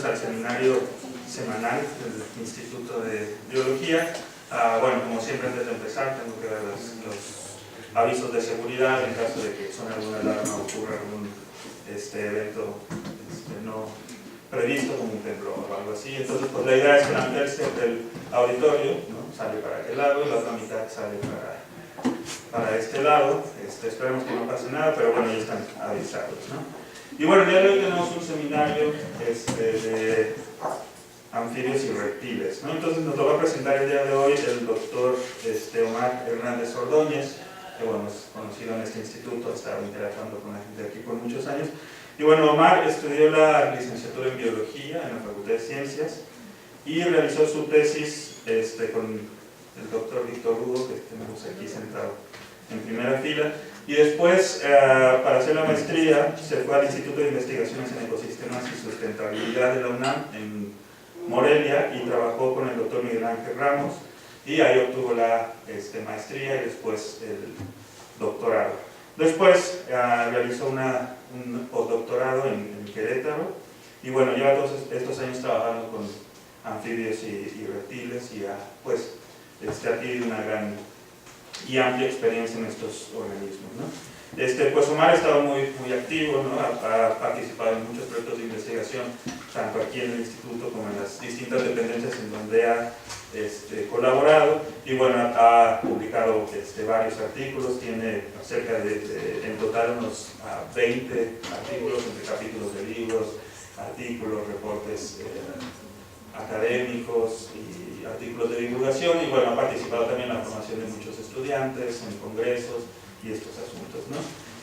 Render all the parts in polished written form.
bienvenidos al seminario semanal del Instituto de Biología. Bueno, como siempre, antes de empezar tengo que dar los avisos de seguridad en caso de que suene alguna alarma o ocurra algún evento no previsto, como un temblor o algo así. Entonces, pues la idea es que la mitad del auditorio, ¿no?, sale para aquel lado y la otra mitad sale para este lado. Esperemos que no pase nada, pero bueno, ya están avisados, ¿no? Y bueno, el día de hoy tenemos un seminario de anfibios y reptiles, ¿no? Entonces nos lo va a presentar el día de hoy el doctor Omar Hernández Ordóñez, que bueno, es conocido en este instituto, ha estado interactuando con la gente aquí por muchos años. Y bueno, Omar estudió la licenciatura en Biología en la Facultad de Ciencias y realizó su tesis con el doctor Víctor Hugo, que tenemos aquí sentado en primera fila. Y después, para hacer la maestría, se fue al Instituto de Investigaciones en Ecosistemas y Sustentabilidad de la UNAM en Morelia y trabajó con el doctor Miguel Ángel Ramos y ahí obtuvo la maestría y después el doctorado. Después realizó un postdoctorado en Querétaro y bueno, lleva todos estos años trabajando con anfibios y reptiles y pues ha tenido una gran y amplia experiencia en estos organismos, ¿no? Pues Omar ha estado muy activo, ¿no? Ha participado en muchos proyectos de investigación, tanto aquí en el instituto como en las distintas dependencias en donde ha colaborado, y bueno, ha publicado varios artículos, tiene cerca de en total unos 20 artículos, entre capítulos de libros, artículos, reportes académicos y artículos de divulgación, y bueno, ha participado también en la formación de muchos estudiantes, en congresos y estos asuntos, ¿no?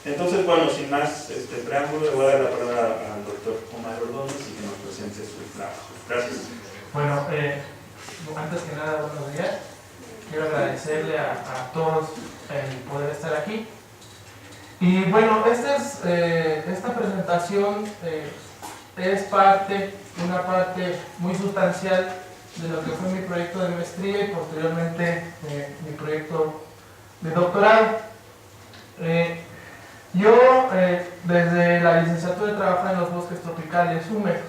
Entonces, bueno, sin más preámbulo, le voy a dar la palabra al doctor Omar Ordóñez y que nos presente su trabajo. Gracias. Bueno, antes que nada, buenos días. Quiero agradecerle a todos el poder estar aquí. Y bueno, esta presentación es una parte muy sustancial de lo que fue mi proyecto de maestría y posteriormente mi proyecto de doctorado. Yo desde la licenciatura he trabajado en los bosques tropicales húmedos.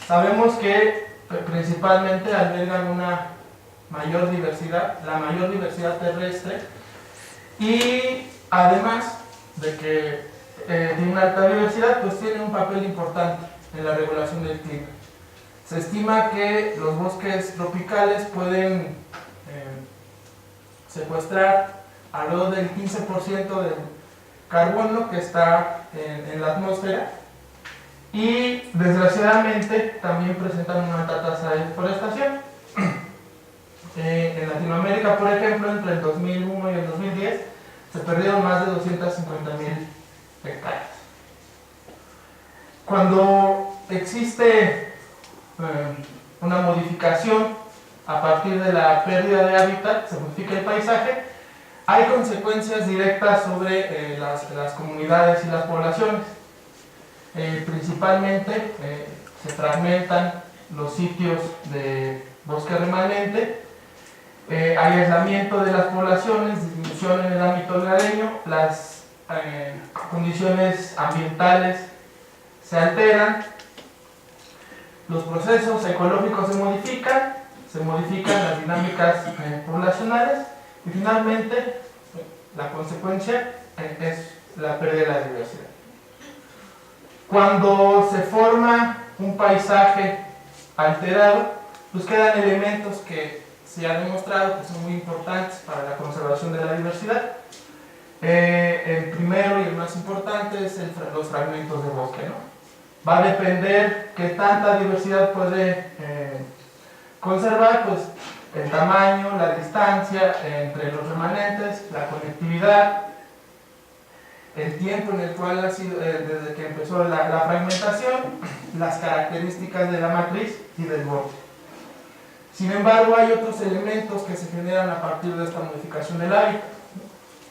Sabemos que principalmente albergan una mayor diversidad, la mayor diversidad terrestre, y además de que de una alta diversidad, pues tiene un papel importante en la regulación del clima. Se estima que los bosques tropicales pueden secuestrar alrededor del 15% del carbono que está en la atmósfera, y desgraciadamente también presentan una alta tasa de deforestación. En Latinoamérica, por ejemplo, entre el 2001 y el 2010 se perdieron más de 250,000 hectáreas. Cuando existe una modificación a partir de la pérdida de hábitat, se modifica el paisaje, hay consecuencias directas sobre las comunidades y las poblaciones. Principalmente se fragmentan los sitios de bosque remanente, hay aislamiento de las poblaciones, disminución en el ámbito hogareño, las condiciones ambientales se alteran, los procesos ecológicos se modifican las dinámicas poblacionales y finalmente la consecuencia es la pérdida de la diversidad. Cuando se forma un paisaje alterado, pues quedan elementos que se ha demostrado que son muy importantes para la conservación de la diversidad. El primero y el más importante es los fragmentos de bosque, ¿no? Va a depender qué tanta diversidad puede conservar, pues el tamaño, la distancia entre los remanentes, la conectividad, el tiempo en el cual ha sido, desde que empezó la fragmentación, las características de la matriz y del bosque. Sin embargo, hay otros elementos que se generan a partir de esta modificación del hábitat.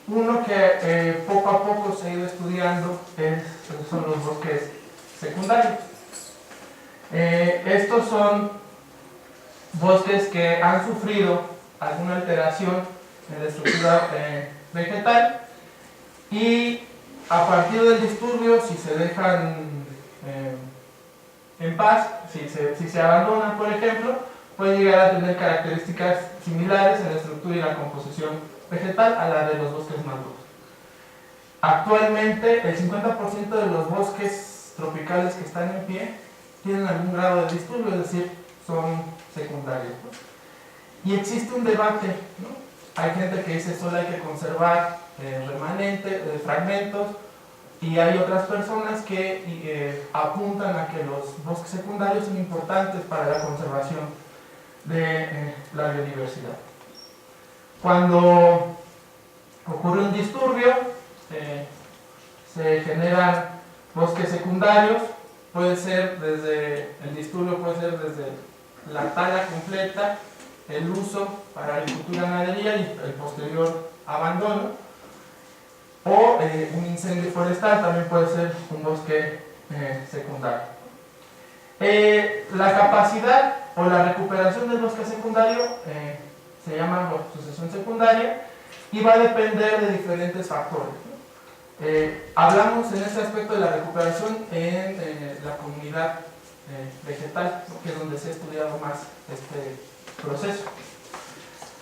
Uno que poco a poco se ha ido estudiando son los bosques secundarios. Estos son bosques que han sufrido alguna alteración en la estructura vegetal, y a partir del disturbio, si se dejan en paz, si se abandonan, por ejemplo, pueden llegar a tener características similares en la estructura y la composición vegetal a la de los bosques maduros. Actualmente, el 50% de los bosques tropicales que están en pie tienen algún grado de disturbio, es decir, son secundarios, ¿no? Y existe un debate, ¿no? Hay gente que dice solo hay que conservar remanentes, fragmentos, y hay otras personas que apuntan a que los bosques secundarios son importantes para la conservación de la biodiversidad. Cuando ocurre un disturbio, se generan bosques secundarios, el disturbio puede ser desde la tala completa, el uso para agricultura y ganadería y el posterior abandono, o un incendio forestal también puede ser un bosque secundario. La capacidad o la recuperación del bosque secundario se llama sucesión secundaria y va a depender de diferentes factores, ¿no? Hablamos en este aspecto de la recuperación en la comunidad vegetal, ¿no? Que es donde se ha estudiado más este proceso.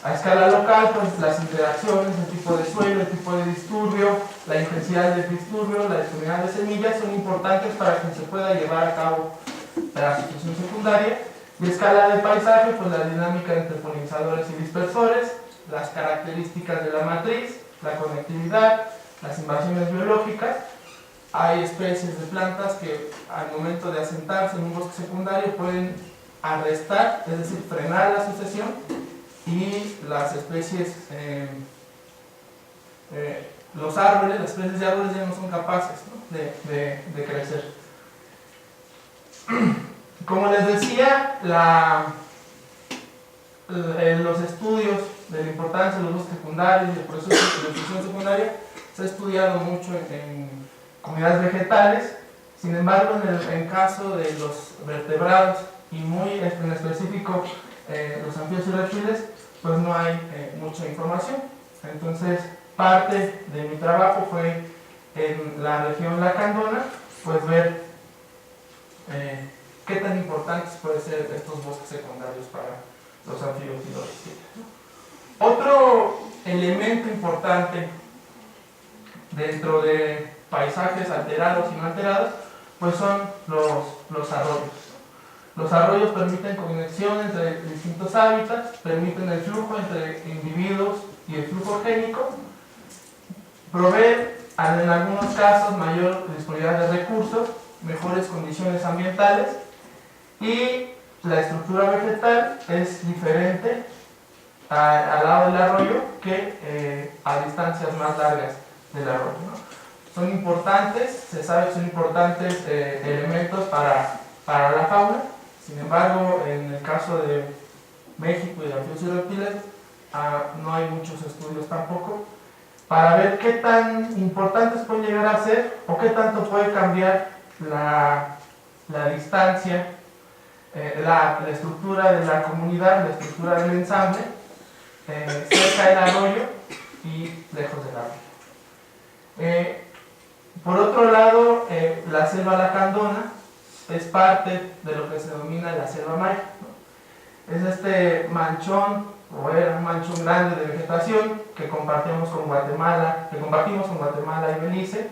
A escala local, pues las interacciones, el tipo de suelo, el tipo de disturbio, la intensidad del disturbio, la disponibilidad de semillas son importantes para que se pueda llevar a cabo la sucesión secundaria. Y a escala de paisaje, pues la dinámica entre polinizadores y dispersores, las características de la matriz, la conectividad, las invasiones biológicas. Hay especies de plantas que al momento de asentarse en un bosque secundario pueden arrestar, es decir, frenar la sucesión, y las especies, los árboles, las especies de árboles ya no son capaces, ¿no? de crecer. Como les decía, los estudios de la importancia de los bosques secundarios y el proceso de sucesión secundaria se ha estudiado mucho en comunidades vegetales. Sin embargo, en caso de los vertebrados y muy en específico los anfibios y reptiles, pues no hay mucha información. Entonces, parte de mi trabajo fue en la región lacandona, pues ver qué tan importantes pueden ser estos bosques secundarios para los anfibios y los reptiles. Otro elemento importante dentro de paisajes alterados y no alterados, pues son los arroyos. Los arroyos permiten conexión entre distintos hábitats, permiten el flujo entre individuos y el flujo génico, proveen en algunos casos mayor disponibilidad de recursos, mejores condiciones ambientales, y la estructura vegetal es diferente al lado del arroyo que a distancias más largas del arroyo, ¿no? Son importantes, se sabe que son importantes elementos para la fauna. Sin embargo, en el caso de México y de anfibios y reptiles, no hay muchos estudios tampoco para ver qué tan importantes pueden llegar a ser o qué tanto puede cambiar la distancia, la estructura de la comunidad, la estructura del ensamble, cerca del arroyo y lejos del arroyo. Por otro lado, la selva lacandona es parte de lo que se denomina la selva maya, ¿no? Es este manchón, o era un manchón grande de vegetación que compartimos con Guatemala y Belice.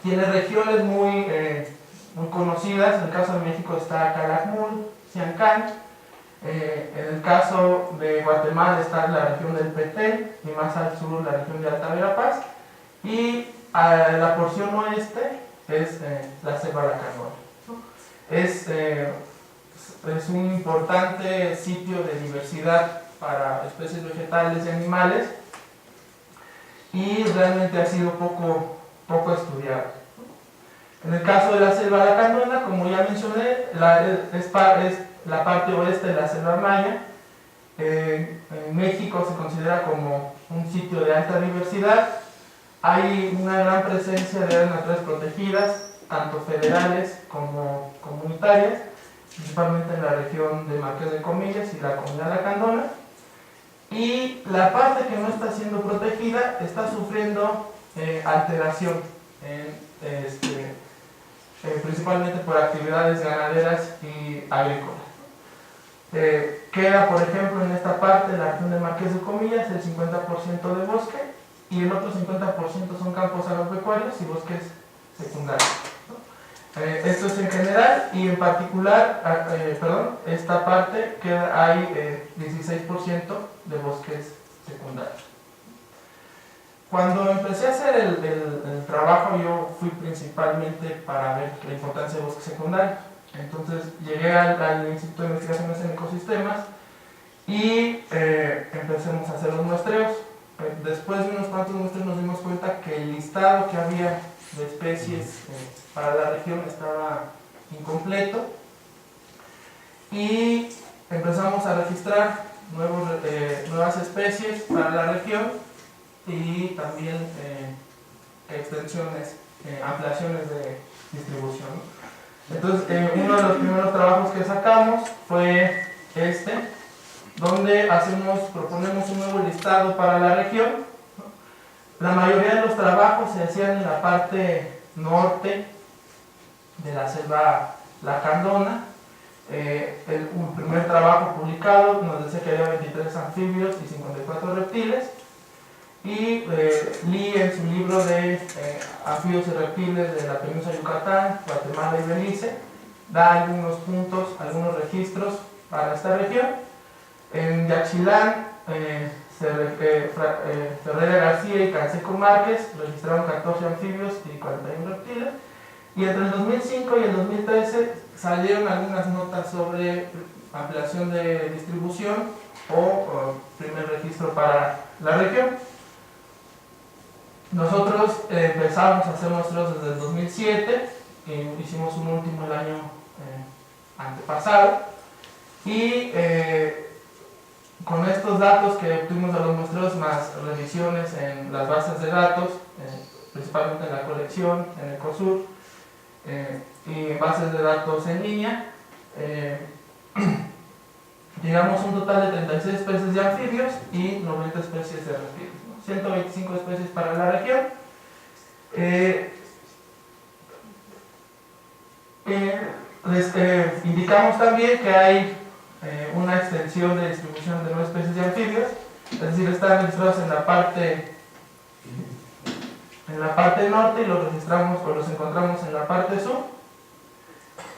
Tiene regiones muy conocidas. En el caso de México está Calakmul, Siancán. En el caso de Guatemala está la región del Petén y más al sur la región de Alta Verapaz. Y a la porción oeste es la selva lacandona, ¿no? Es un importante sitio de diversidad para especies vegetales y animales y realmente ha sido poco estudiado, ¿no? En el caso de la selva lacandona, como ya mencioné, es la parte oeste de la selva maya. En México se considera como un sitio de alta diversidad. Hay una gran presencia de áreas naturales protegidas, tanto federales como comunitarias, principalmente en la región de Marqués de Comillas y la comunidad lacandona. Y la parte que no está siendo protegida está sufriendo alteración principalmente por actividades ganaderas y agrícolas. Queda, por ejemplo, en esta parte, la región del Marqués de Comillas, el 50% de bosque, y el otro 50% son campos agropecuarios y bosques secundarios. Esto es en general, y en particular, esta parte hay 16% de bosques secundarios. Cuando empecé a hacer el trabajo, yo fui principalmente para ver la importancia de bosques secundarios. Entonces llegué al Instituto de Investigaciones en Ecosistemas y empecemos a hacer los muestreos. Después de unos cuantos muestreos nos dimos cuenta que el listado que había de especies para la región estaba incompleto, y empezamos a registrar nuevas especies para la región, y también extensiones, ampliaciones de distribución. Entonces, uno de los primeros trabajos que sacamos fue donde proponemos un nuevo listado para la región. La mayoría de los trabajos se hacían en la parte norte de la selva lacandona. El primer trabajo publicado nos decía que había 23 anfibios y 54 reptiles. Y Lee, en su libro de anfibios y reptiles de la península de Yucatán, Guatemala y Belice, da algunos puntos, algunos registros para esta región. En Yaxchilán, Ferreira García y Canseco Márquez registraron 14 anfibios y 41 reptiles. Y entre el 2005 y el 2013 salieron algunas notas sobre ampliación de distribución o primer registro para la región. Nosotros empezamos a hacer muestreos desde el 2007, hicimos un último el año antepasado, y con estos datos que obtuvimos de los muestreos, más revisiones en las bases de datos, principalmente en la colección, en Ecosur, y bases de datos en línea, llegamos a un total de 36 especies de anfibios y 90 especies de reptiles. 125 especies para la región. Les indicamos también que hay una extensión de distribución de 9 especies de anfibios, es decir, están registrados en la parte norte, y los encontramos en la parte sur,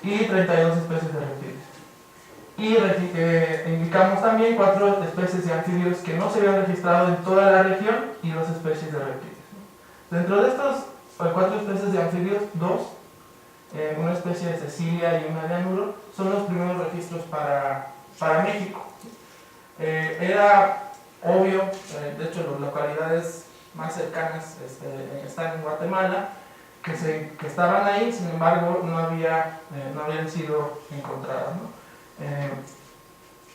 y 32 especies de reptiles. Y indicamos también 4 especies de anfibios que no se habían registrado en toda la región y 2 especies de reptiles. Dentro de estas 4 especies de anfibios, 2, una especie de Cecilia y una de Anuro, son los primeros registros para México. Era obvio, de hecho las localidades más cercanas están en Guatemala, que estaban ahí, sin embargo no habían sido encontradas, ¿no?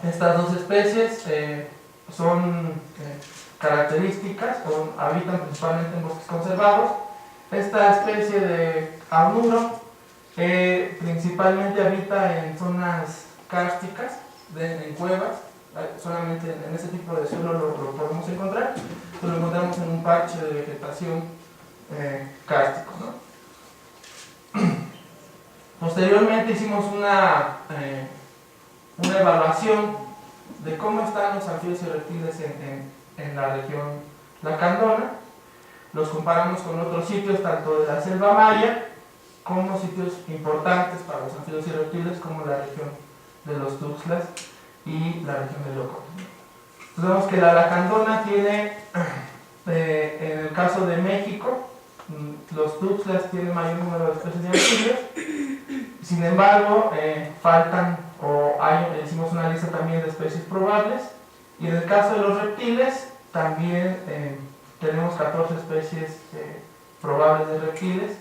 Estas 2 especies son características, habitan principalmente en bosques conservados. Esta especie de Anuro principalmente habita en zonas kársticas, en cuevas. Solamente en ese tipo de suelo lo podemos encontrar. Lo encontramos en un parche de vegetación kárstico, ¿no? Posteriormente hicimos una evaluación de cómo están los anfibios y reptiles en la región lacandona. Los comparamos con otros sitios, tanto de la selva maya como sitios importantes para los anfibios y reptiles, como la región de los Tuxtlas y la región de Yocos. Entonces vemos que la lacandona tiene, en el caso de México, los Tuxtlas tienen mayor número de especies de anfibios. Sin embargo, hicimos una lista también de especies probables, y en el caso de los reptiles también tenemos 14 especies probables de reptiles,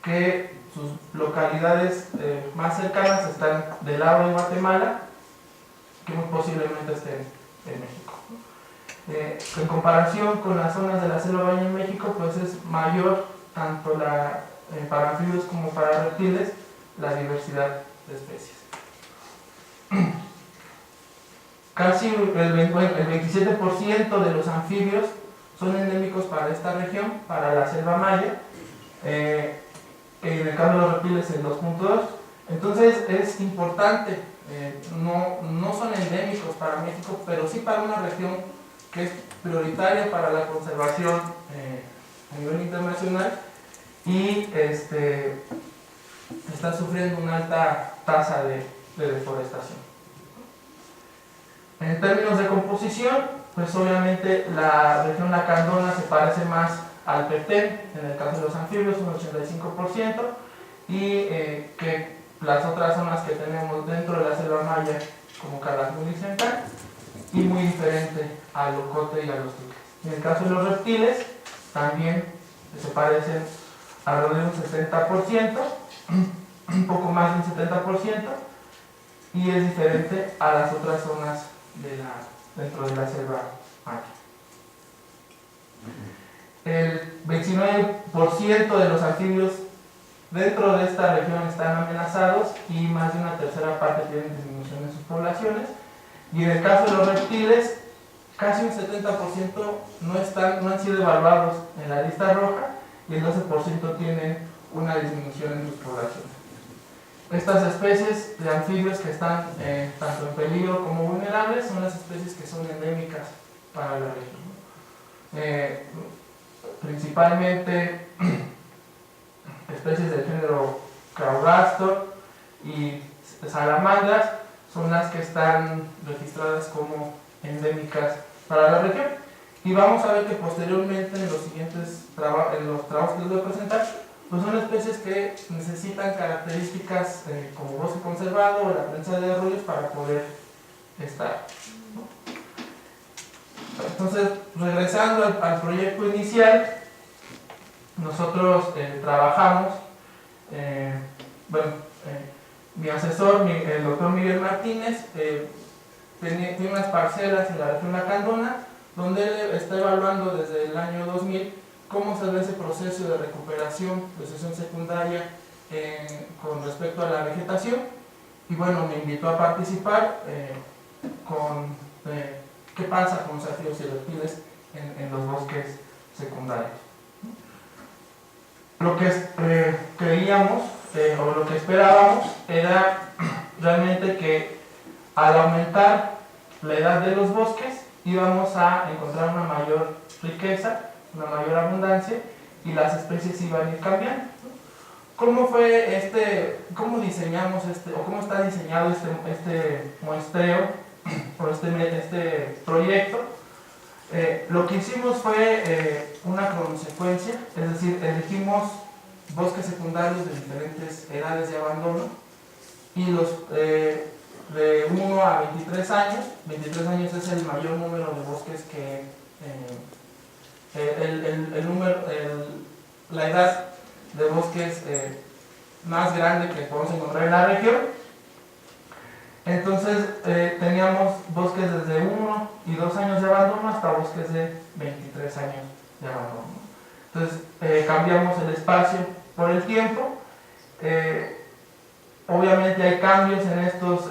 que sus localidades más cercanas están del lado de Guatemala, que muy posiblemente estén en México. En comparación con las zonas de la selva baña en México, pues es mayor tanto para anfibios como para reptiles la diversidad de especies. Casi el 27% de los anfibios son endémicos para esta región, para la selva maya, en el caso de los reptiles el 2.2. Entonces es importante, no son endémicos para México, pero sí para una región que es prioritaria para la conservación a nivel internacional y está sufriendo una alta tasa de deforestación. En términos de composición, pues obviamente la región lacandona se parece más al petén, en el caso de los anfibios un 85%, y que las otras zonas que tenemos dentro de la selva maya, como Calakmul y Xenacán, y muy diferente al ocote y a los tuques. En el caso de los reptiles, también se parecen alrededor de un 60%, un poco más de un 70%, y es diferente a las otras zonas dentro de la selva maya. El 29% de los anfibios dentro de esta región están amenazados y más de una tercera parte tienen disminución en sus poblaciones. Y en el caso de los reptiles, casi un 70% no han sido evaluados en la lista roja y el 12% tienen una disminución en sus poblaciones. Estas especies de anfibios que están tanto en peligro como vulnerables son las especies que son endémicas para la región. Principalmente especies del género Craugastor y salamandras son las que están registradas como endémicas para la región. Y vamos a ver que posteriormente en los siguientes trabajos que les voy a presentar, pues son especies que necesitan características como bosque conservado o la prensa de arroyos para poder estar, ¿no? Entonces, regresando al proyecto inicial, nosotros trabajamos, mi asesor, el doctor Miguel Martínez, tiene unas parcelas en la región lacandona, donde él está evaluando desde el año 2000 cómo se ve ese proceso de recuperación de sucesión secundaria con respecto a la vegetación. Y bueno, me invitó a participar con qué pasa con los anfibios y reptiles en los bosques secundarios. Lo que creíamos o lo que esperábamos era realmente que al aumentar la edad de los bosques íbamos a encontrar una mayor riqueza, una mayor abundancia y las especies iban a ir cambiando. ¿Cómo diseñamos o cómo está diseñado este muestreo o este proyecto? Lo que hicimos fue una cronosecuencia, es decir, elegimos bosques secundarios de diferentes edades de abandono y los de 1 a 23 años. 23 años es el mayor número de bosques que la edad de bosques más grande que podemos encontrar en la región. Entonces teníamos bosques desde 1 y 2 años de abandono hasta bosques de 23 años de abandono. Entonces cambiamos el espacio por el tiempo. Obviamente hay cambios en estos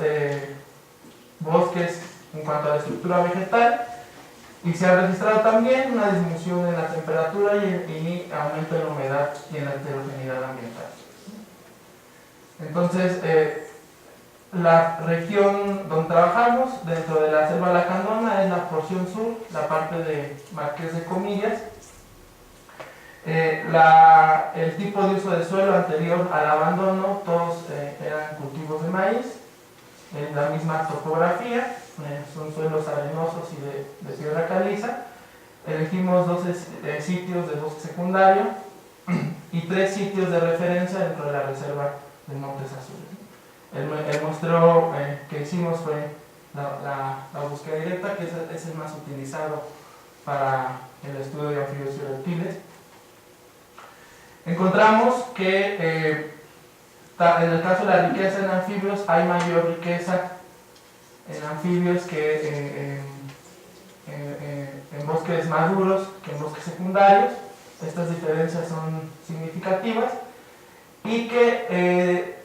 bosques en cuanto a la estructura vegetal y se ha registrado también una disminución en la temperatura y aumento en la humedad y en la heterogeneidad ambiental. Entonces, la región donde trabajamos dentro de la selva lacandona es la porción sur, la parte de Marqués de Comillas. El tipo de uso de suelo anterior al abandono, todos eran cultivos de maíz, en la misma topografía, son suelos arenosos y de piedra caliza. Elegimos 12 sitios de bosque secundario y 3 sitios de referencia dentro de la reserva de Montes Azules. El muestreo que hicimos fue la búsqueda directa, que es el más utilizado para el estudio de anfibios y reptiles. Encontramos que en el caso de la riqueza en anfibios hay mayor riqueza en anfibios que en bosques maduros que en bosques secundarios. Estas diferencias son significativas y que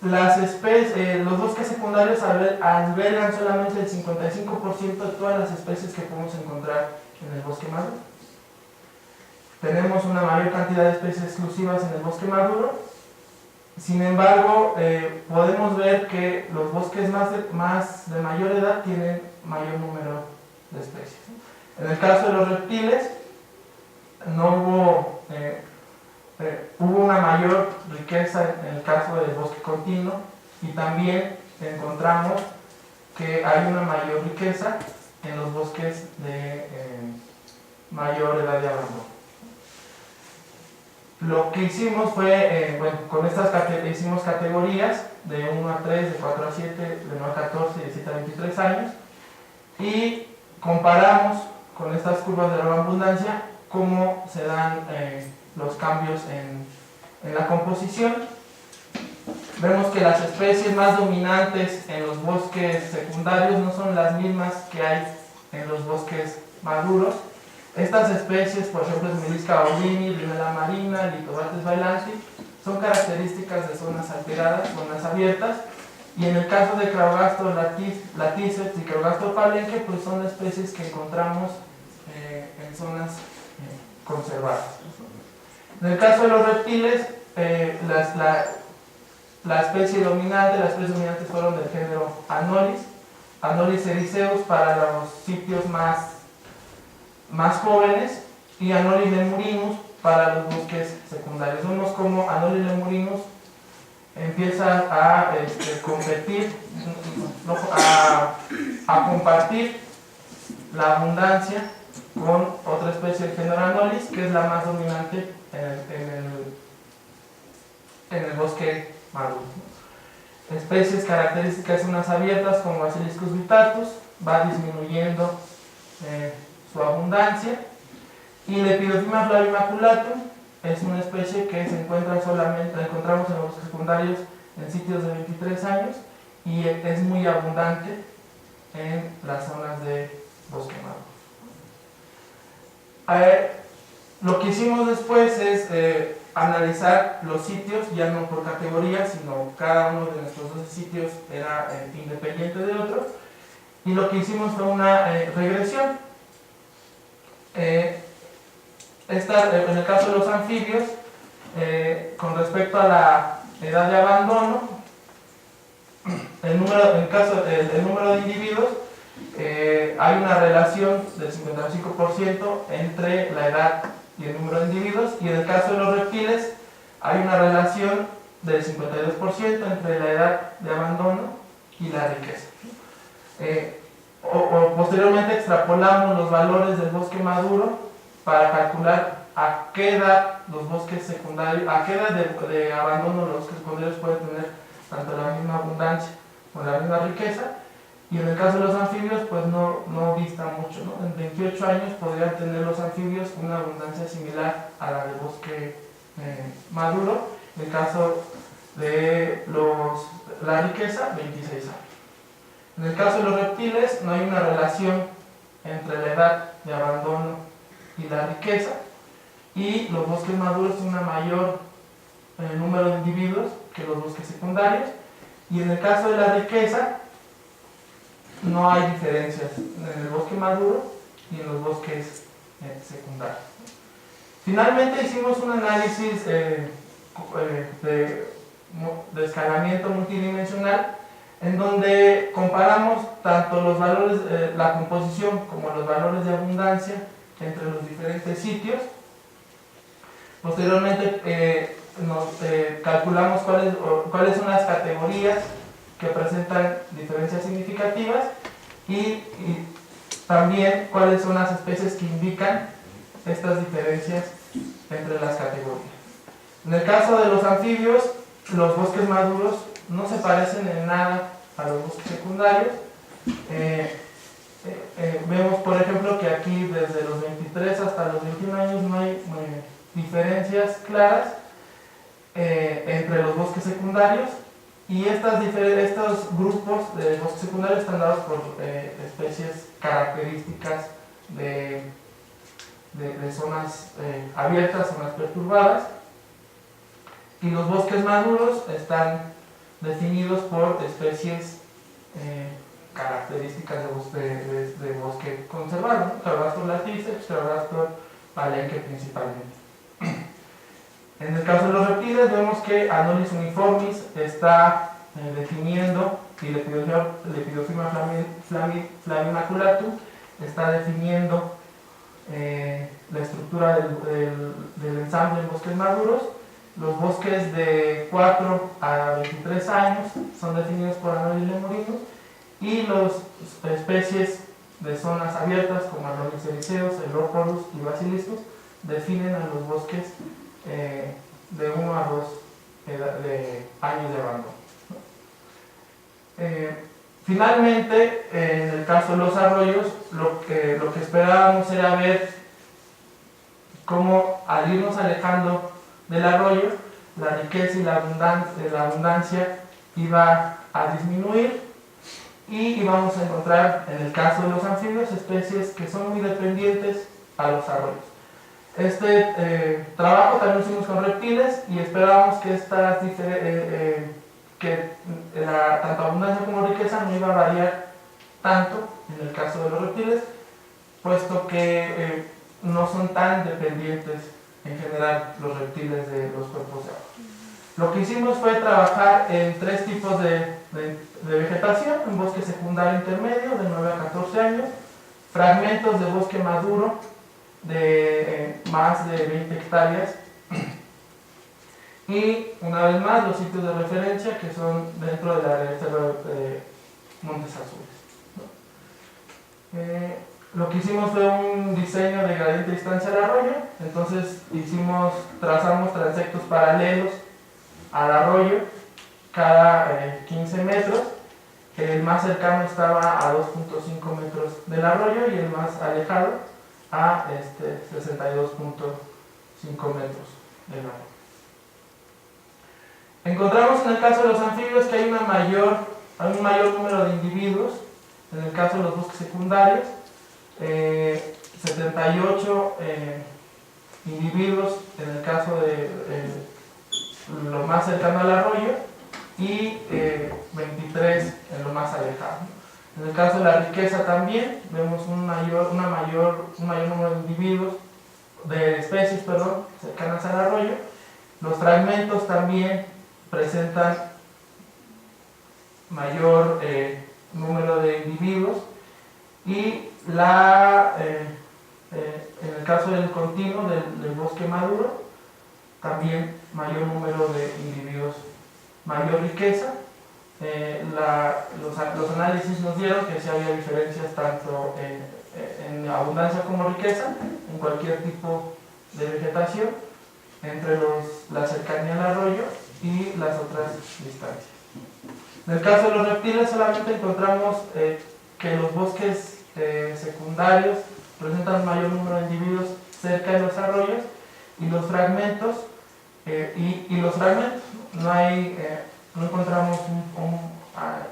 los bosques secundarios albergan solamente el 55% de todas las especies que podemos encontrar en el bosque maduro. Tenemos una mayor cantidad de especies exclusivas en el bosque maduro Sin embargo, podemos ver que los bosques de mayor edad tienen mayor número de especies. En el caso de los reptiles, no hubo una mayor riqueza en el caso del bosque continuo, y también encontramos que hay una mayor riqueza en los bosques de mayor edad de abandono. Lo que hicimos fue, con estas hicimos categorías de 1 a 3, de 4 a 7, de 9 a 14 y de 7 a 23 años, y comparamos con estas curvas de la abundancia cómo se dan los cambios en la composición. Vemos que las especies más dominantes en los bosques secundarios no son las mismas que hay en los bosques maduros. Estas especies, por ejemplo, Melisca baudini, Limela marina, Litobates bailanti, son características de zonas alteradas, zonas abiertas, y en el caso de Craugasto laticeps y Craugasto palenque, pues son especies que encontramos en zonas conservadas. En el caso de los reptiles, las especies dominantes fueron del género Anolis, Anolis ericeus para los sitios más jóvenes, y Anolis lemurinus para los bosques secundarios. Vemos como Anolis lemurinus empieza a competir, a compartir la abundancia con otra especie del género Anolis, que es la más dominante en el bosque maduro. Especies características de zonas abiertas como Basiliscus vittatus, va disminuyendo su abundancia, y Lepidophyma flavimaculatum es una especie que se encuentra solamente, la encontramos en los bosques secundarios en sitios de 23 años, y es muy abundante en las zonas de bosque maduro. Lo que hicimos después es analizar los sitios, ya no por categoría, sino cada uno de nuestros 12 sitios era independiente de otro, y lo que hicimos fue una regresión. En el caso de los anfibios, con respecto a la edad de abandono, el número de individuos, hay una relación del 55% entre la edad y el número de individuos, y en el caso de los reptiles hay una relación del 52% entre la edad de abandono y la riqueza. Posteriormente extrapolamos los valores del bosque maduro para calcular a qué edad los bosques secundarios, a qué edad de abandono los bosques secundarios pueden tener tanto la misma abundancia como la misma riqueza, y en el caso de los anfibios pues no dista mucho, ¿no? En 28 años podrían tener los anfibios una abundancia similar a la del bosque maduro. En el caso de la riqueza, 26 años. En el caso de los reptiles no hay una relación entre la edad de abandono y la riqueza, y los bosques maduros tienen un mayor número de individuos que los bosques secundarios, y en el caso de la riqueza no hay diferencias en el bosque maduro y en los bosques secundarios. Finalmente hicimos un análisis de escalamiento multidimensional, en donde comparamos tanto los valores, la composición, como los valores de abundancia entre los diferentes sitios. Posteriormente calculamos cuáles son las categorías que presentan diferencias significativas, y también cuáles son las especies que indican estas diferencias entre las categorías. En el caso de los anfibios, los bosques maduros no se parecen en nada a los bosques secundarios. Vemos, por ejemplo, que aquí desde los 23 hasta los 21 años no hay diferencias claras entre los bosques secundarios, y estos grupos de bosques secundarios están dados por especies características de zonas abiertas, zonas perturbadas, y los bosques maduros están definidos por especies características de bosque conservado, ¿no? Craugasto laticeps, Craugasto palenque principalmente. En el caso de los reptiles vemos que Anolis uniformis está definiendo, y Lepidophyma flammimaculatum está definiendo la estructura del ensamble en bosques maduros. Los bosques de 4 a 23 años son definidos por Anolis lemurinus, y las especies de zonas abiertas como Anolis ericeus, Eloporus y Basiliscus definen a los bosques de 1 a 2 años de abandono. Finalmente, en el caso de los arroyos, lo que esperábamos era ver cómo, al irnos alejando del arroyo, la riqueza y la abundancia iba a disminuir, y íbamos a encontrar, en el caso de los anfibios, especies que son muy dependientes a los arroyos. Este trabajo también lo hicimos con reptiles, y esperábamos que tanto abundancia como riqueza no iba a variar tanto en el caso de los reptiles, puesto que no son tan dependientes en general los reptiles de los cuerpos de agua. Lo que hicimos fue trabajar en 3 tipos de vegetación: en bosque secundario intermedio de 9 a 14 años, fragmentos de bosque maduro de más de 20 hectáreas, y una vez más los sitios de referencia que son dentro de la reserva de Montes Azules. Lo que hicimos fue un diseño de gradiente de distancia al arroyo. Entonces trazamos transectos paralelos al arroyo cada 15 metros. El más cercano estaba a 2.5 metros del arroyo y el más alejado a 62.5 metros del arroyo. Encontramos en el caso de los anfibios que hay un mayor número de individuos. En el caso de los bosques secundarios, 78 individuos en el caso de lo más cercano al arroyo, y 23 en lo más alejado. En el caso de la riqueza también vemos un mayor número de individuos, de especies, cercanas al arroyo. Los fragmentos también presentan mayor número de individuos, y en el caso del continuo del bosque maduro, también mayor número de individuos, mayor riqueza. Los análisis nos dieron que sí había diferencias tanto en abundancia como riqueza en cualquier tipo de vegetación entre la cercanía al arroyo y las otras distancias. En el caso de los reptiles solamente encontramos que los bosques secundarios presentan mayor número de individuos cerca de los arroyos, y los fragmentos no encontramos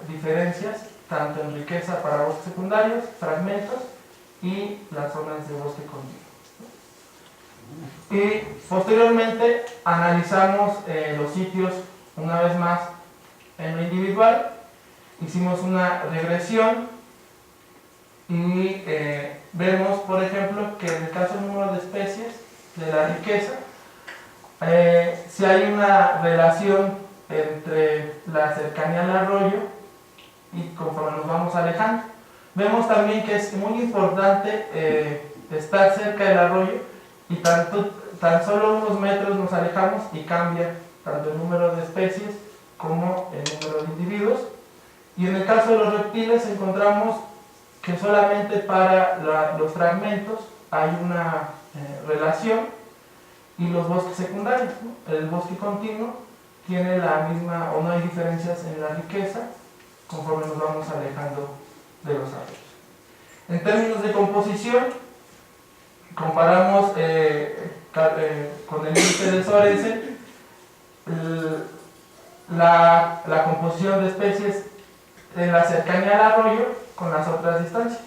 diferencias tanto en riqueza para bosques secundarios, fragmentos y las zonas de bosque continuo. Y posteriormente analizamos los sitios una vez más en lo individual. Hicimos una regresión y vemos, por ejemplo, que en el caso del número de especies de la riqueza, si hay una relación entre la cercanía al arroyo y conforme nos vamos alejando. Vemos también que es muy importante estar cerca del arroyo, y tan solo unos metros nos alejamos y cambia tanto el número de especies como el número de individuos. Y en el caso de los reptiles encontramos que solamente para los fragmentos hay una relación, y los bosques secundarios, ¿no? El bosque continuo tiene la misma, o no hay diferencias en la riqueza conforme nos vamos alejando de los arroyos. En términos de composición, comparamos con el índice de Sorensen la composición de especies en la cercanía al arroyo con las otras distancias.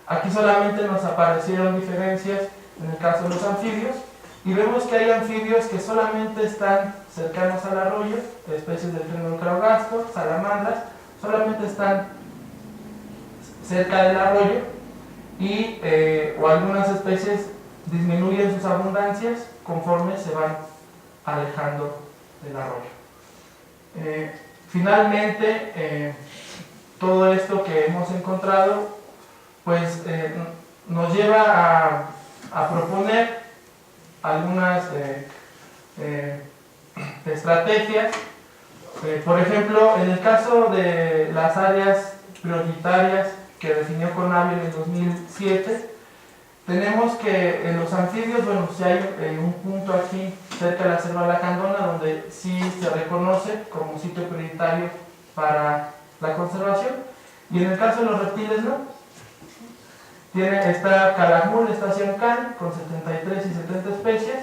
Aquí solamente nos aparecieron diferencias en el caso de los anfibios, y vemos que hay anfibios que solamente están cercanos al arroyo, especies del género Craugastor, salamandras, solamente están cerca del arroyo, o algunas especies disminuyen sus abundancias conforme se van alejando del arroyo. Finalmente, todo esto que hemos encontrado pues nos lleva a proponer algunas estrategias. Por ejemplo, en el caso de las áreas prioritarias que definió CONAVI en el 2007, tenemos que en los anfibios, bueno, si hay un punto aquí cerca de la selva lacandona donde sí se reconoce como sitio prioritario para la conservación, y en el caso de los reptiles no. Está Calakmul, está Siancán con 73 y 70 especies,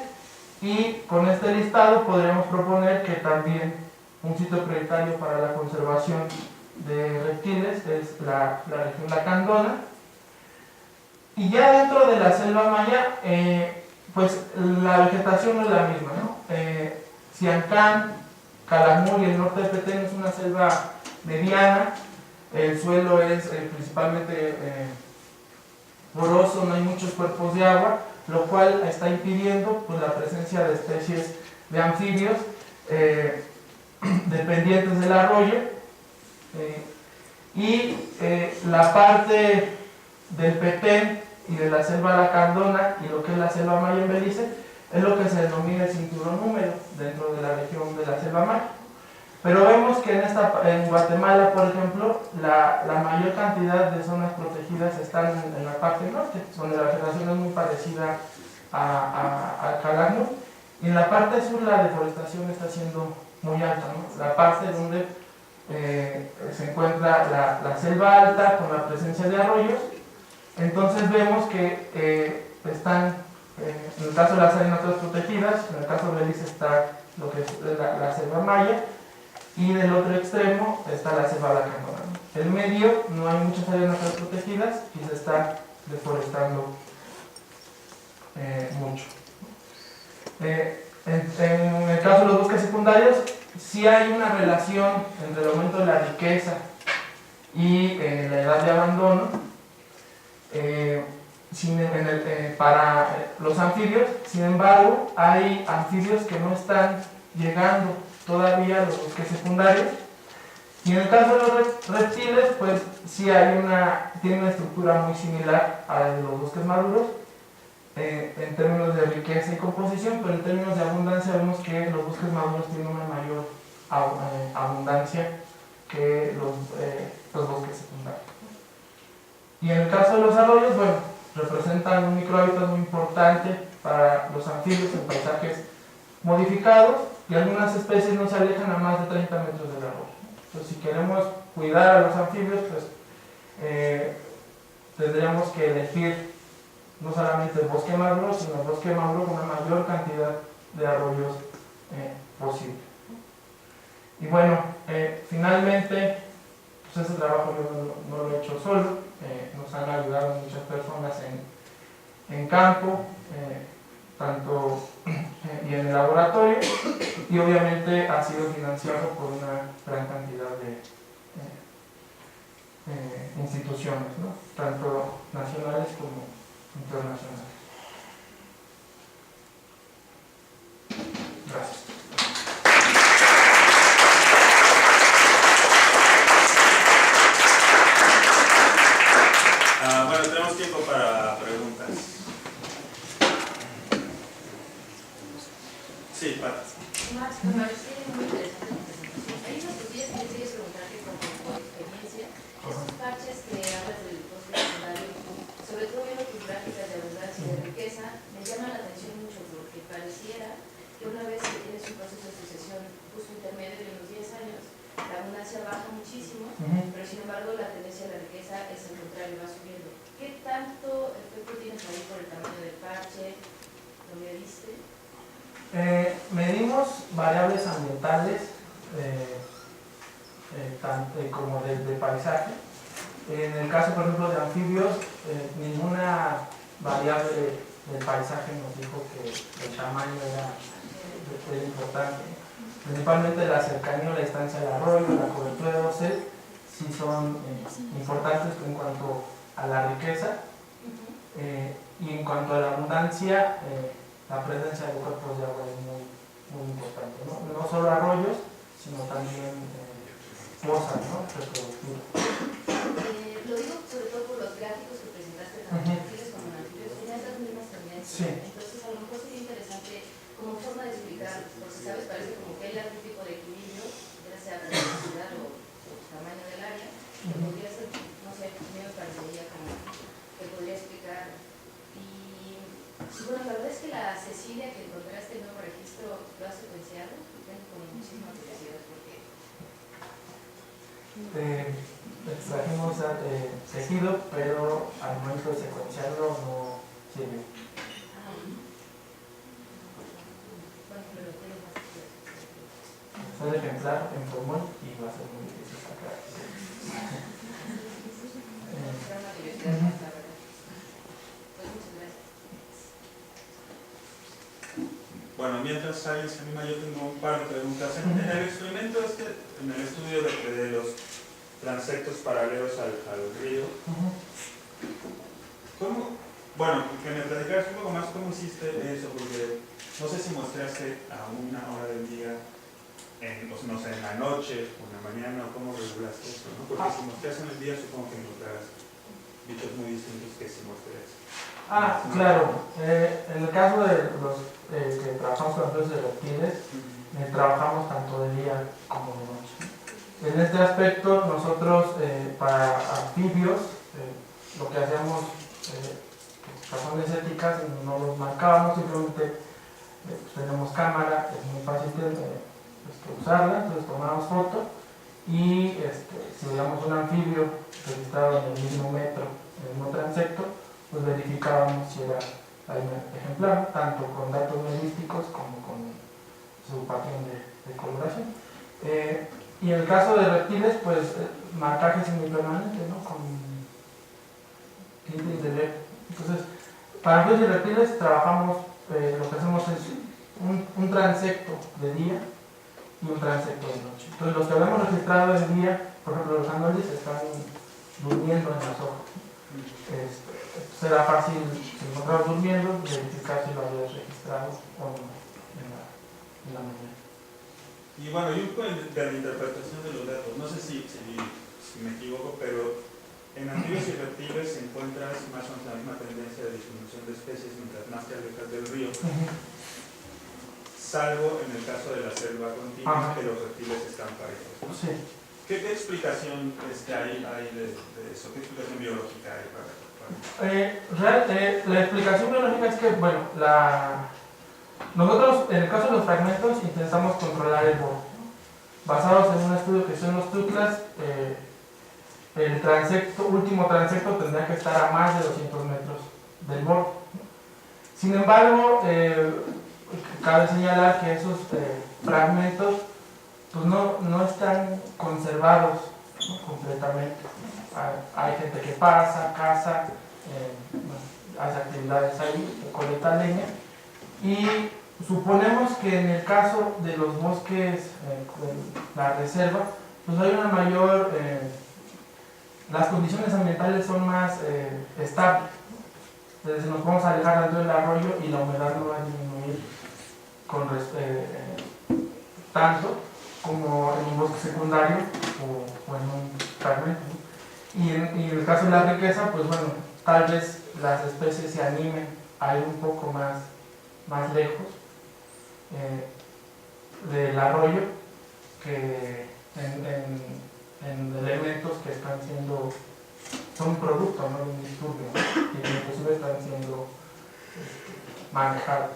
y con este listado podríamos proponer que también un sitio prioritario para la conservación de reptiles es la región lacandona. Y ya dentro de la selva maya, pues la vegetación no es la misma, ¿no? Siancán, Calakmul y el norte de Petén es una selva mediana, el suelo es principalmente poroso, no hay muchos cuerpos de agua, lo cual está impidiendo pues, la presencia de especies de anfibios dependientes del arroyo, y la parte del Petén y de la selva lacandona y lo que es la selva maya en Belice es lo que se denomina el cinturón húmedo dentro de la región de la selva maya. Pero vemos que en Guatemala, por ejemplo, la mayor cantidad de zonas protegidas están en la parte norte, donde la vegetación es muy parecida a Calakmul, y en la parte sur la deforestación está siendo muy alta, ¿no? La parte donde se encuentra la selva alta con la presencia de arroyos, entonces vemos que están, en el caso de las áreas naturales protegidas, en el caso de Belice está lo que es la selva maya, y del otro extremo está la selva lacandona. En medio no hay muchas áreas naturales protegidas y se está deforestando mucho. En el caso de los bosques secundarios, sí hay una relación entre el aumento de la riqueza y la edad de abandono para los anfibios. Sin embargo, hay anfibios que no están llegando todavía a los bosques secundarios, y en el caso de los reptiles, pues sí tiene una estructura muy similar a la de los bosques maduros en términos de riqueza y composición, pero en términos de abundancia vemos que los bosques maduros tienen una mayor abundancia que los bosques secundarios. Y en el caso de los arroyos, bueno, representan un microhábitat muy importante para los anfibios en paisajes modificados, y algunas especies no se alejan a más de 30 metros del arroyo. Entonces, si queremos cuidar a los anfibios, pues tendríamos que elegir no solamente el bosque maduro, sino el bosque maduro con una mayor cantidad de arroyos posible. Y bueno, finalmente, pues ese trabajo yo no lo he hecho solo, nos han ayudado muchas personas en campo, tanto y en el laboratorio, y obviamente ha sido financiado por una gran cantidad de instituciones, ¿no? Tanto nacionales como internacionales. Gracias. Bueno, tenemos tiempo para preguntas. Sí, Pat. Más, me parece muy interesante la presentación. Hay unas cosillas que yo quería preguntarte como por experiencia. Esos parches que hablas del bosque secundario, sobre todo viendo tus gráficas de abundancia y de riqueza, me llama la atención mucho porque pareciera que una vez que tienes un proceso de sucesión justo intermedio de unos 10 años, la abundancia baja muchísimo, pero sin embargo la tendencia de la riqueza es el contrario, va subiendo. ¿Qué tanto efecto tienes ahí por el tamaño del parche? ¿Lo mediste? Medimos variables ambientales como de paisaje. En el caso, por ejemplo, de anfibios, ninguna variable del paisaje nos dijo que el tamaño era importante. Principalmente la cercanía o la distancia del arroyo, la cobertura de dosel, sí son importantes en cuanto a la riqueza, y en cuanto a la abundancia, la presencia de cuerpos de agua es muy muy importante, ¿no? No solo arroyos, sino también pozas, ¿no? Reproductivas. Lo digo sobre todo por los gráficos que presentaste, tanto reptiles como anfibios, en esas mismas tendencias. Sí. Entonces, a lo mejor sería interesante como forma de explicar, porque sabes, parece como que hay algún tipo de equilibrio, ya sea por la velocidad o tamaño del área, que podría ser, no sé, a mí me parecería como que podría explicar. Y bueno, la verdad es que la Cecilia que encontraste en el nuevo registro lo has secuenciado, tengo como muchísima curiosidad porque extrajimos tejido, pero al momento de secuenciarlo no sirve. bueno, pero tiene más curiosidad. Son ejemplar en pulmón y va a ser muy difícil sacar. Será una curiosidad más, la verdad. Pues muchas gracias. Bueno, mientras alguien se anima, yo tengo un par de preguntas. En el experimento en el estudio de los transectos paralelos al río, ¿cómo? Bueno, que me platicaras un poco más cómo hiciste eso, porque no sé si mostraste a una hora del día, pues, no sé, en la noche o en la mañana, o cómo regulaste eso, ¿no? Porque si mostraste en el día, supongo que encontrarás bichos muy distintos que si mostraste. Claro. En el caso de los que trabajamos con los de reptiles, trabajamos tanto de día como de noche. En este aspecto, nosotros para anfibios, lo que hacíamos, por razones éticas, no los marcábamos, simplemente pues, tenemos cámara, es muy fácil usarla, entonces tomamos foto y si veíamos un anfibio registrado en el mismo metro, en el mismo transecto, pues verificábamos si era ejemplar, tanto con datos medísticos como con su patrón de coloración. Y en el caso de reptiles, pues marcaje semipermanente, ¿no? Con tinte interior. Entonces, para anfibios y reptiles trabajamos, lo que hacemos es un transecto de día y un transecto de noche. Entonces, los que habíamos registrado de día, por ejemplo, los anolis están durmiendo en las hojas. Será fácil, si encontramos durmiendo, verificar si lo habías registrado o no en la mañana. Y bueno, y un poco de la interpretación de los datos, no sé si me equivoco, pero en anfibios y reptiles encuentras más o menos la misma tendencia de disminución de especies mientras más te alejas del río, salvo en el caso de la selva continua, que los reptiles están parejos, ¿no? Sí. ¿Qué explicación hay de eso? ¿Qué explicación biológica hay para la explicación biológica es que, bueno, nosotros en el caso de los fragmentos intentamos controlar el borde, ¿no? Basados en un estudio que son los tutlas, el último transecto tendría que estar a más de 200 metros del borde, ¿no? Sin embargo, cabe señalar que esos fragmentos pues no están conservados, ¿no? Completamente. Hay gente que pasa, caza, hace actividades ahí, recolecta leña, y suponemos que en el caso de los bosques, la reserva, pues hay una mayor, las condiciones ambientales son más estables. Entonces nos podemos alejar tanto del arroyo y la humedad no va a disminuir tanto como en un bosque secundario o en un fragmento, ¿no? Y en el caso de la riqueza, pues bueno, tal vez las especies se animen a ir un poco más lejos del arroyo que en elementos que están son producto, ¿no? De un disturbio, ¿no? Y que inclusive están siendo manejados.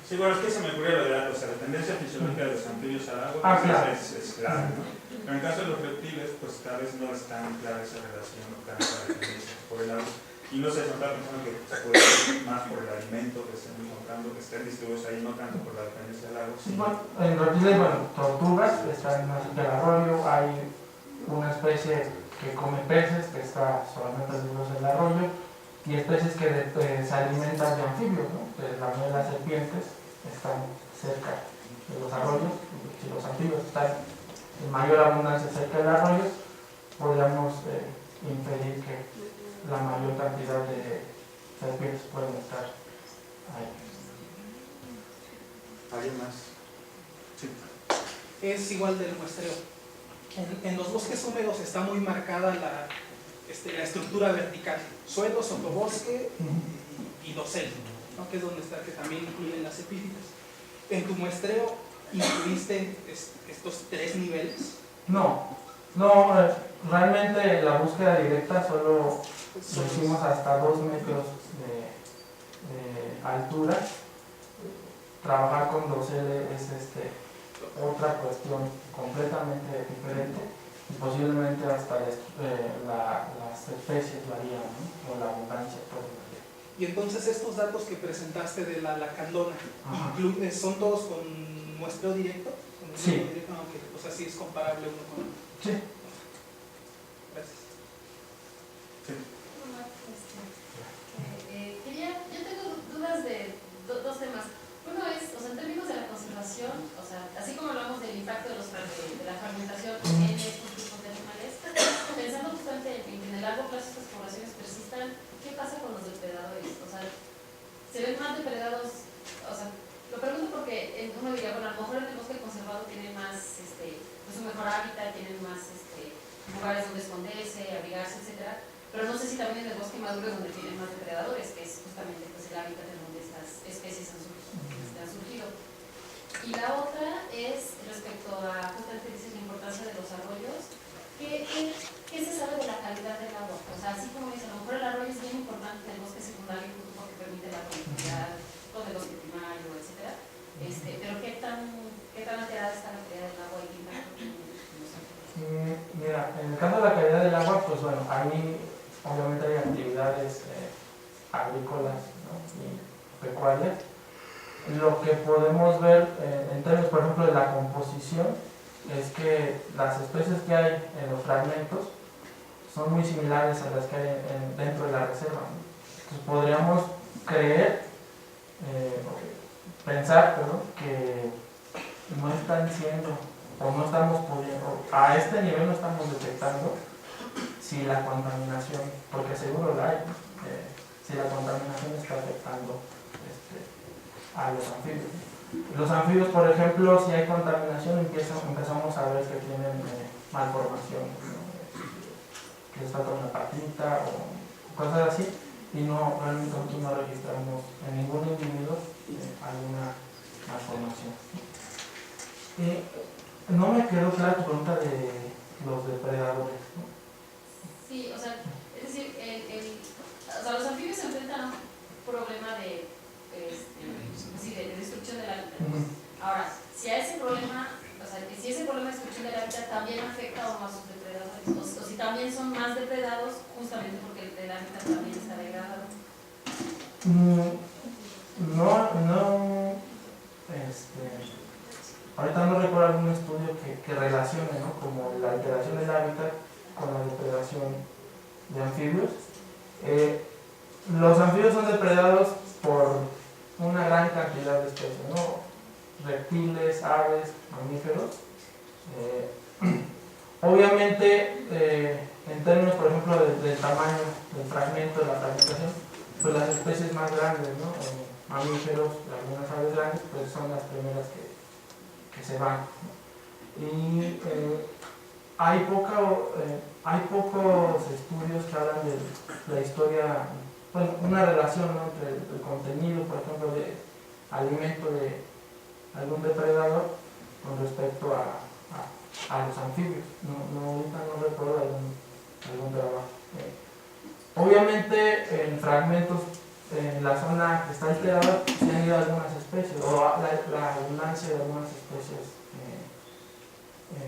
Sí, bueno, es que se me ocurrió lo de la tendencia fisiológica de los anfibios al agua, claro. es clara, ¿no? Pero en el caso de los reptiles, pues tal vez no es tan clara esa relación o tan clara tendencia por el agua. Y no sé, son estaba pensando que se puede ser más por el alimento que estén encontrando, que estén distribuidos ahí, no tanto por la dependencia del agua. Sí. Bueno, en reptiles, tortugas están más del arroyo, hay una especie que come peces, que está solamente lejos del arroyo, y especies que se alimentan de anfibios, ¿no? La mayoría de las serpientes están cerca de los arroyos. Si los anfibios están en mayor abundancia cerca de arroyos, podríamos inferir que la mayor cantidad de serpientes pueden estar ahí. ¿Alguien más? Sí. Es igual del muestreo. En los bosques húmedos está muy marcada la estructura vertical: suelo, sotobosque y dosel, ¿no? Que es donde está, que también incluyen las epífitas. En tu muestreo, ¿incluiste estos 3 niveles? No, realmente la búsqueda directa solo lo hicimos hasta 2 metros de altura. Trabajar con dosel es otra cuestión completamente diferente, y posiblemente hasta las especies varían, ¿no? O la abundancia puede variar. Y entonces estos datos que presentaste de la lacandona, ¿son todos con muestreo directo? Sí. Directo? Okay. O sea, sí es comparable uno con otro. Sí. Gracias. Sí. Yo tengo dudas de dos temas. Uno es, o sea, en términos de la conservación, o sea, así como hablamos del impacto de la fragmentación en estos grupos de animales, pensando justamente en que en el largo plazo estas poblaciones persistan, ¿qué pasa con los depredadores? O sea, ¿se ven más depredados? O sea, lo pregunto porque uno diría, bueno, a lo mejor en el bosque conservado tienen más, pues un mejor hábitat, tienen más lugares donde esconderse, abrigarse, etcétera. Pero no sé si también en el bosque maduro es donde tienen más depredadores, que es justamente pues, el hábitat en donde estas especies han surgido. Y la otra es respecto a, justamente dices, la importancia de los arroyos. ¿Qué se sabe de la calidad del agua? O sea, así como dice, a lo mejor el arroyo es bien importante en el bosque secundario porque permite la conectividad con el bosque primario, etcétera. Pero ¿qué tan alterada está la calidad del agua y qué impacto tiene en los arroyos? Mira, en el caso de la calidad del agua, pues bueno, ahí obviamente hay actividades agrícolas, ¿no? Y pecuarias. Lo que podemos ver en términos, por ejemplo, de la composición, es que las especies que hay en los fragmentos son muy similares a las que hay dentro de la reserva, ¿no? Entonces podríamos pensar que no están siendo, o no estamos pudiendo, a este nivel no estamos detectando si la contaminación, porque seguro la hay, si la contaminación está afectando a los anfibios. Los anfibios, por ejemplo, si hay contaminación, empezamos a ver que tienen malformación, ¿no? Que les falta una patita o cosas así, y realmente nosotros no registramos en ningún individuo alguna malformación. No me quedó clara tu pregunta de los depredadores, ¿no? Sí, o sea, es decir, los anfibios se enfrentan a un problema de destrucción del hábitat. Ahora, si a ese problema, si ese problema de destrucción del hábitat también afecta o no a sus depredadores, o si también son más depredados justamente porque el hábitat también está degradado. Ahorita no recuerdo algún estudio que relacione, ¿no? Como la alteración del hábitat con la depredación de anfibios. Los anfibios son depredados por una gran cantidad de especies, ¿no? Reptiles, aves, mamíferos. Obviamente, en términos, por ejemplo, del tamaño del fragmento, de la fragmentación, pues las especies más grandes, ¿no? Mamíferos, algunas aves grandes, pues son las primeras que se van, ¿no? Y hay pocos estudios que hablan de la historia, bueno, una relación, ¿no? Entre el contenido, por ejemplo, de alimento de algún depredador con respecto a los anfibios. Ahorita no recuerdo algún trabajo. Obviamente, en fragmentos, en la zona que está alterada, se han ido algunas especies, o la abundancia de algunas especies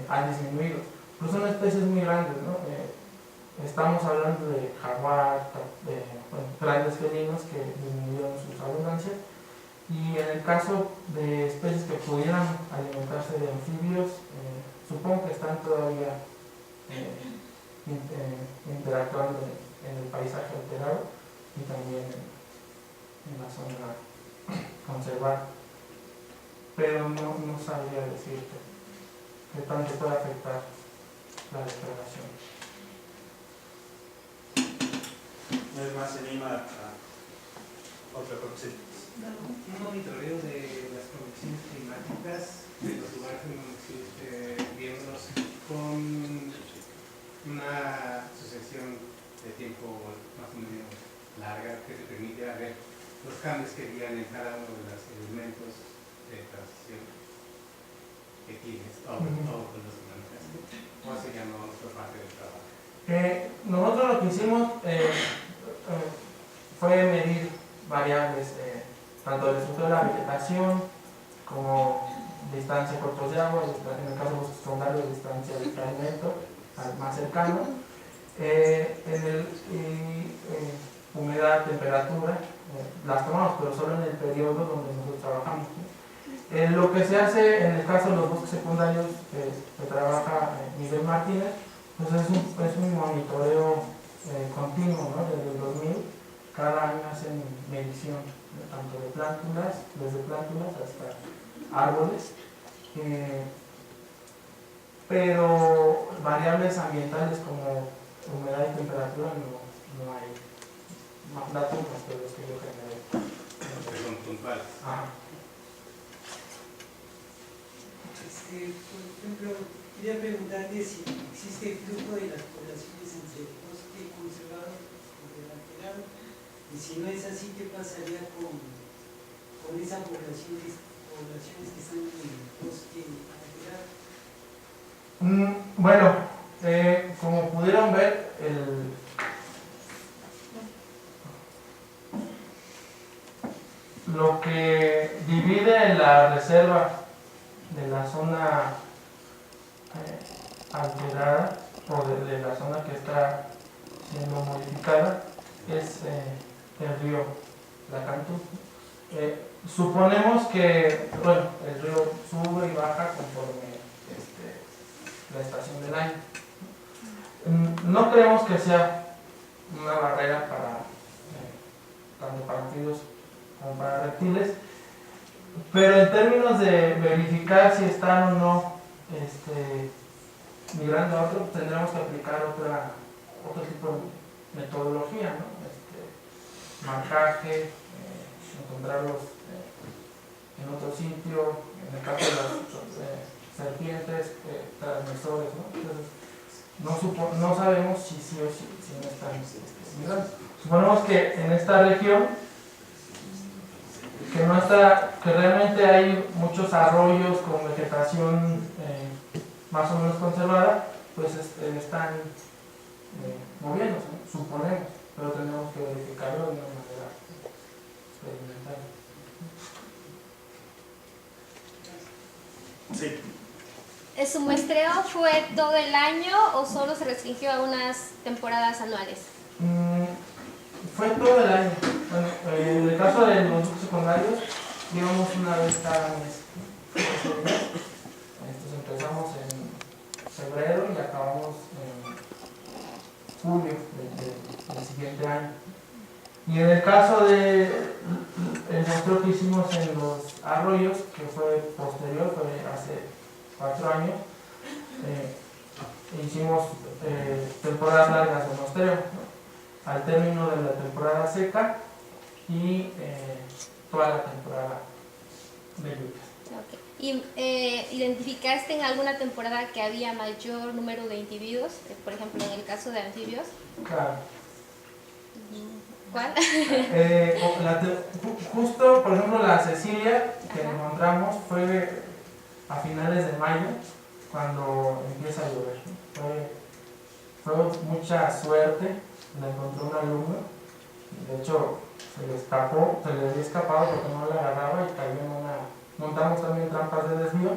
ha disminuido. Pero son especies muy grandes, ¿no? Estamos hablando de jaguar, grandes felinos que disminuyeron sus abundancias. Y en el caso de especies que pudieran alimentarse de anfibios, supongo que están todavía interactuando en el paisaje alterado y también en la zona conservada. Pero no sabría decirte qué tanto puede afectar la depredación. ¿No es más se anima a otra cosa? Sí. Un monitoreo de las condiciones climáticas de los lugares en donde existe viéndolos con una sucesión de tiempo más o menos larga que te permite ver los cambios que harían en cada uno de los elementos de transición que tienes o con los que manejaste. ¿Cómo se llama otra parte del trabajo? Nosotros lo que hicimos fue medir variables, tanto del estructura de la vegetación como distancia cortos de agua, en el caso de los secundarios, distancia del fragmento al más cercano, humedad, temperatura, las tomamos, pero solo en el periodo donde nosotros trabajamos. Lo que se hace en el caso de los bosques secundarios que trabaja Miguel Martínez, pues es un monitoreo continuo, ¿no? Desde el 2000, cada año hacen medición, ¿no? Tanto de plántulas, desde plántulas hasta árboles, pero variables ambientales como humedad y temperatura no hay más datos más que los que yo generé. Que son puntuales. Ajá. Por ejemplo, quería preguntarte si existe flujo de las poblaciones entre el bosque conservado y el alterado, y si no es así, ¿qué pasaría con esas poblaciones que están en el bosque alterado? Bueno, como pudieron ver, lo que divide la reserva de la zona alterada o de la zona que está siendo modificada es el río Lacantú. Suponemos que bueno, el río sube y baja conforme la estación del año. No creemos que sea una barrera para tanto para anfibios como para reptiles, pero en términos de verificar si están o no migrando a otro, tendremos que aplicar otro tipo de metodología, ¿no? Marcaje, encontrarlos en otro sitio, en el caso de las serpientes, transmisores, ¿no? Entonces, no sabemos si sí o si no están migrando. Suponemos que en esta región que realmente hay muchos arroyos con vegetación más o menos conservada, pues están moviéndose, ¿no? Suponemos, pero tenemos que verificarlo de una manera experimental. Sí. ¿Su muestreo fue todo el año o solo se restringió a unas temporadas anuales? Fue todo el año. Bueno, en el caso de los bosques secundarios, íbamos una vez cada mes. Entonces empezamos en febrero y acabamos en julio del siguiente año. Y en el caso del muestreo que hicimos en los arroyos, que fue posterior, fue hace 4 años, hicimos temporadas largas de muestreo, ¿no? Al término de la temporada seca y toda la temporada de lluvias. Okay. ¿Y identificaste en alguna temporada que había mayor número de individuos? Por ejemplo, en el caso de anfibios. Claro. ¿Cuál? Justo, por ejemplo, la Cecilia que encontramos fue a finales de mayo, cuando empieza a llover. Fue mucha suerte, la encontró un alumno, de hecho se le había escapado porque no la agarraba y cayó en montamos también trampas de desvío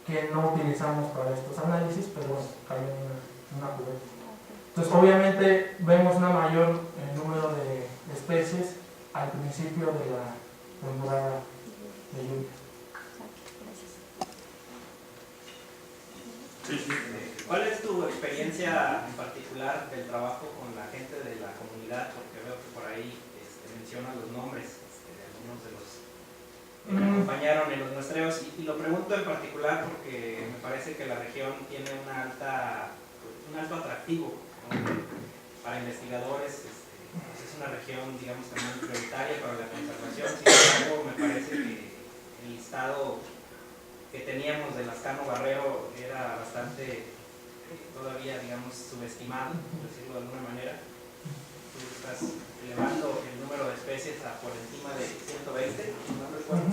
que no utilizamos para estos análisis, pero bueno, cayó en una cubeta. Entonces obviamente vemos un mayor número de especies al principio de la temporada de lluvia. ¿Cuál es tu experiencia en particular del trabajo con la gente de la comunidad? Porque veo que por ahí mencionan los nombres de algunos de los que me acompañaron en los muestreos, y lo pregunto en particular porque me parece que la región tiene un alto atractivo, ¿no? Para investigadores pues es una región, digamos, también prioritaria para la conservación. Sin embargo, me parece que el listado que teníamos de Lascano Barrero era bastante todavía, digamos, subestimado, por decirlo de alguna manera. Tú estás elevando el número de especies a por encima de 120, no recuerdo.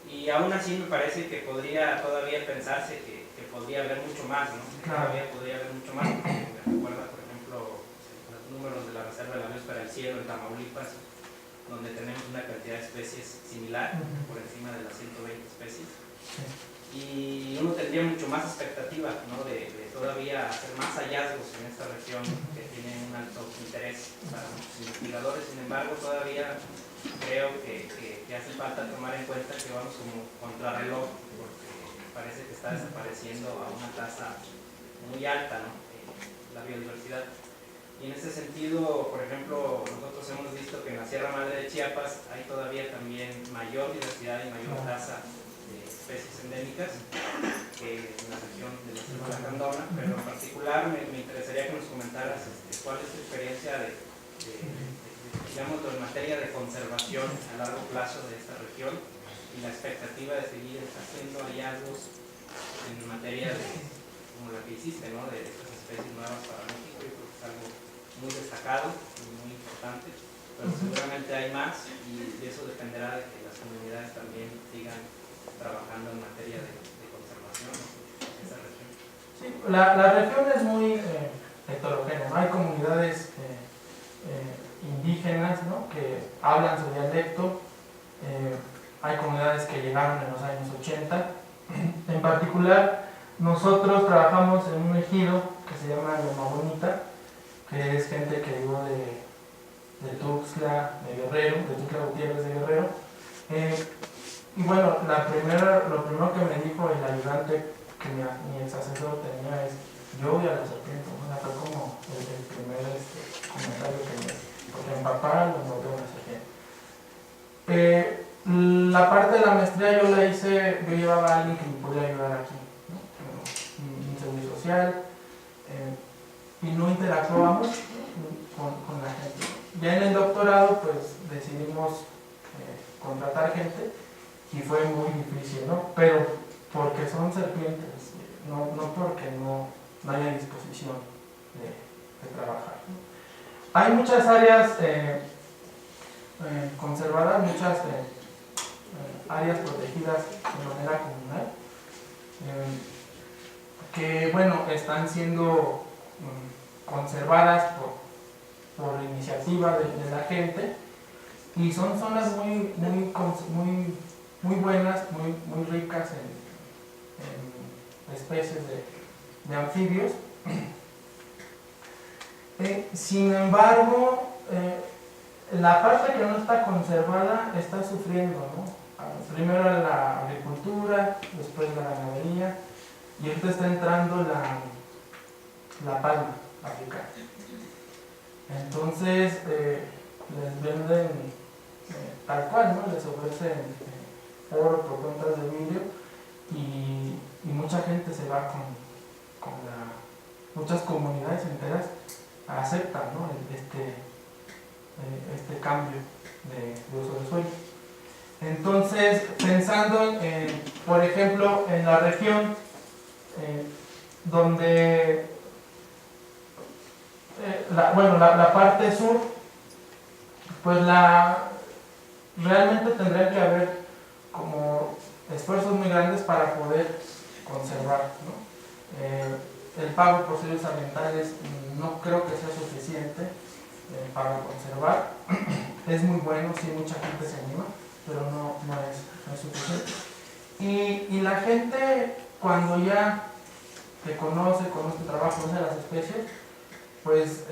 Y aún así me parece que podría todavía pensarse que podría haber mucho más, ¿no? Todavía podría haber mucho más, porque me recuerda, por ejemplo, los números de la Reserva de la Biosfera del Cielo en Tamaulipas, donde tenemos una cantidad de especies similar, por encima de las 120 especies. Y uno tendría mucho más expectativa, ¿no? de todavía hacer más hallazgos en esta región que tiene un alto interés para muchos investigadores. Sin embargo, todavía creo que hace falta tomar en cuenta que vamos como contrarreloj, porque parece que está desapareciendo a una tasa muy alta, ¿no? La biodiversidad. Y en ese sentido, por ejemplo, nosotros hemos visto que en la Sierra Madre de Chiapas hay todavía también mayor diversidad y mayor tasa de especies endémicas que en la región de la Selva Lacandona, pero en particular me interesaría que nos comentaras cuál es tu experiencia digamos, en materia de conservación a largo plazo de esta región y la expectativa de seguir haciendo hallazgos en materia de, como la que hiciste, ¿no? De estas especies nuevas para México. Yo creo que es algo muy destacado y muy importante, pero seguramente hay más y eso dependerá de que las comunidades también sigan trabajando en materia de conservación en esa región. Sí, la región es muy heterogénea, ¿no? Hay comunidades indígenas, ¿no? Que hablan su dialecto, hay comunidades que llegaron en los años 80. En particular, nosotros trabajamos en un ejido que se llama Loma Bonita, que es gente que llegó de Tuxtla, de Guerrero, de Tuxtla Gutiérrez de Guerrero. Y bueno, lo primero que me dijo el ayudante que mi ex asesor tenía es: yo voy a la serpiente. O sea, fue como el primer comentario que me... porque mi papá lo encontró en la serpiente. La parte de la maestría yo la hice, yo llevaba a alguien que me podía ayudar aquí, ¿no? Un servicio social, y no interactuamos con la gente. Ya en el doctorado pues decidimos contratar gente y fue muy difícil, ¿no? Pero porque son serpientes, no porque no haya disposición de trabajar, ¿no? Hay muchas áreas conservadas, muchas áreas protegidas de manera comunal, que bueno, están siendo conservadas por iniciativa de la gente, y son zonas muy buenas, muy ricas en especies de anfibios. Sin embargo, la parte que no está conservada está sufriendo, ¿no? Primero la agricultura, después la ganadería, y ahorita está entrando la palma africana. Entonces les venden tal cual, ¿no? Les ofrecen oro por cuentas de vidrio, y mucha gente se va con muchas comunidades enteras aceptan, ¿no? este cambio de uso de suelo. Entonces, pensando por ejemplo, en la región donde la parte sur, pues realmente tendría que haber como esfuerzos muy grandes para poder conservar, ¿no? El pago por servicios ambientales no creo que sea suficiente para conservar. Es muy bueno, sí, mucha gente se anima, pero no es suficiente. Y la gente, cuando ya te conoce tu trabajo, conoce las especies, pues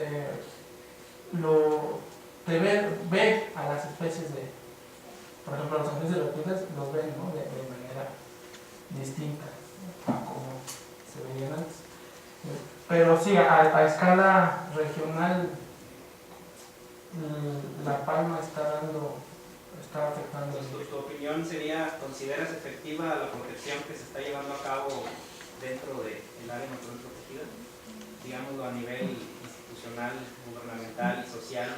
ve a las especies por ejemplo, los anfibios de los peces los ven, ¿no? de manera distinta, ¿no? A como se veían antes. Pero sí, a escala regional, la palma está afectando. ¿Tu opinión sería, consideras efectiva la protección que se está llevando a cabo dentro del área natural protegida? Digámoslo a nivel institucional, gubernamental y social?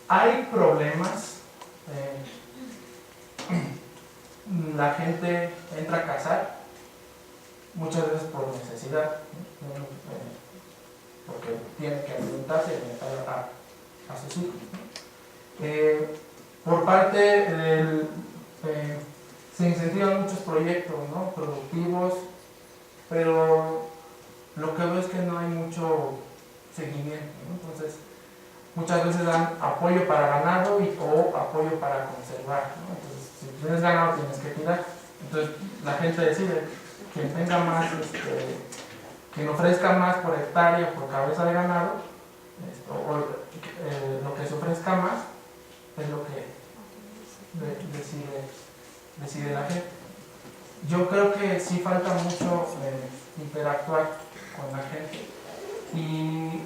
Hay problemas. La gente entra a cazar muchas veces por necesidad, ¿no? Porque tiene que alimentarse y alimentar a sus hijos, ¿no? Por parte del se incentivan muchos proyectos, ¿no?, productivos, pero lo que veo es que no hay mucho seguimiento, ¿no? Entonces, muchas veces dan apoyo para ganado o apoyo para conservar, ¿no? Entonces, si tienes ganado tienes que cuidar. Entonces, la gente decide, quien tenga más, quien ofrezca más por hectárea, por cabeza de ganado, lo que se ofrezca más es lo que decide la gente. Yo creo que sí falta mucho interactuar con la gente y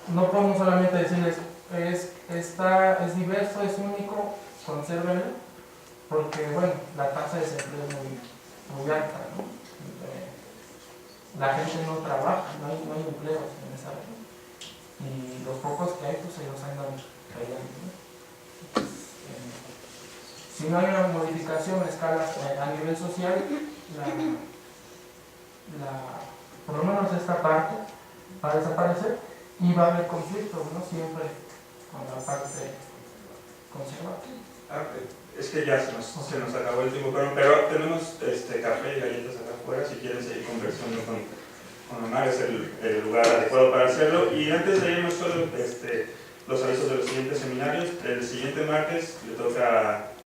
no podemos solamente decirles es diverso, es único, consérvenlo, porque bueno, la tasa de desempleo es muy alta, ¿no? La gente no trabaja, no hay empleos en esa área y los pocos que hay pues se los andan cayendo, ¿no? Si no hay una modificación a escala a nivel social, por lo menos esta parte va a desaparecer y va a haber conflictos, ¿no?, siempre con la parte conservadora. Es que ya se nos acabó el tiempo, pero tenemos café y galletas acá afuera, si quieren seguir conversando con Omar, es el lugar adecuado para hacerlo. Y antes de irnos, solo los avisos de los siguientes seminarios. El siguiente martes le toca